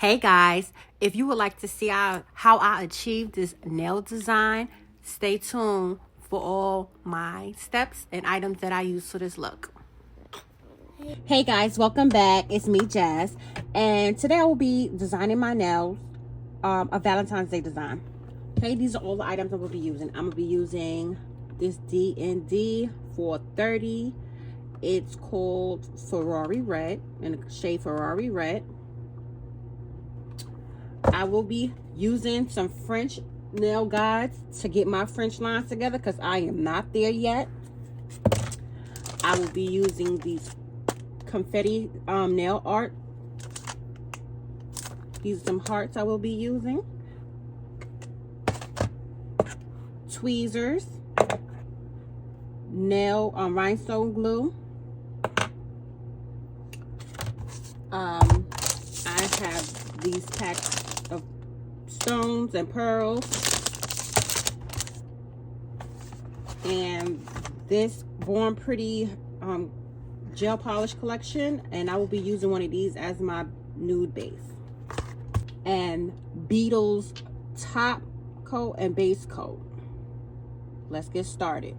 Hey guys, if you would like to see how I achieved this nail design, stay tuned for all my steps and items that I use for this look. Hey guys, welcome back. It's me, Jazz, and today I will be designing my nails, a Valentine's Day design. Okay, these are all the items I will be using. I'm gonna be using this D&D 430. It's called Ferrari Red, in the shade Ferrari Red. I will be using some French nail guides to get my French lines together because I am not there yet. I will be using these confetti nail art. These are some hearts I will be using. Tweezers. Nail rhinestone glue. I have these packs of stones and pearls, and this Born Pretty gel polish collection, and I will be using one of these as my nude base, and Beetles top coat and base coat. Let's get started.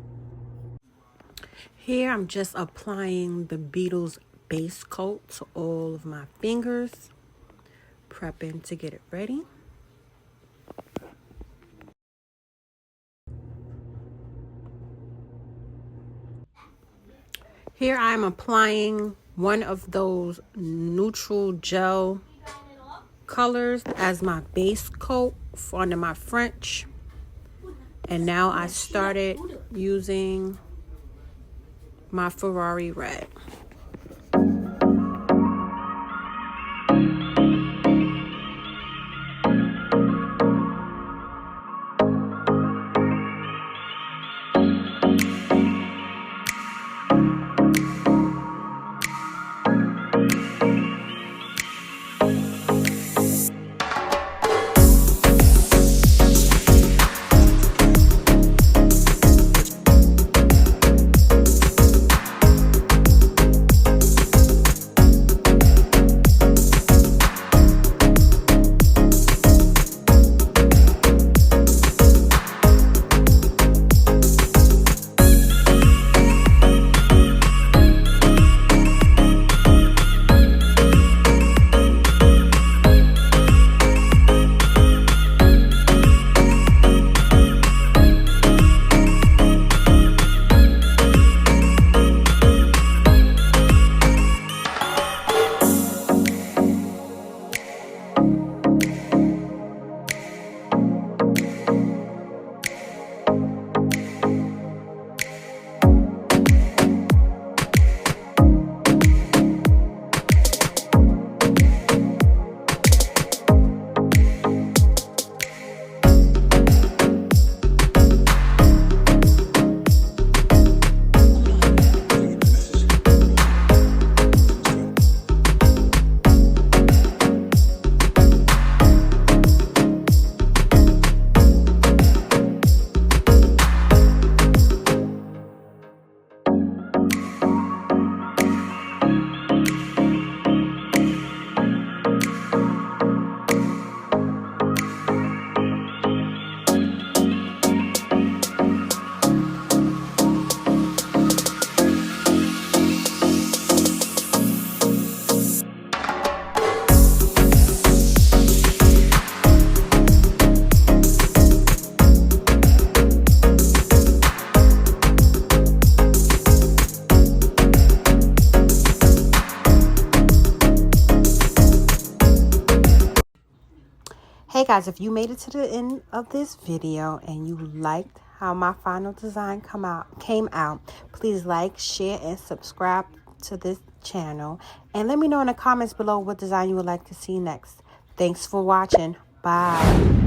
Here I'm just applying the Beetles base coat to all of my fingers, prepping to get it ready. Here I'm applying one of those neutral gel colors as my base coat under my French. And now I started using my Ferrari Red. Hey guys, if you made it to the end of this video and you liked how my final design came out, please like, share, and subscribe to this channel. And let me know in the comments below what design you would like to see next. Thanks for watching. Bye.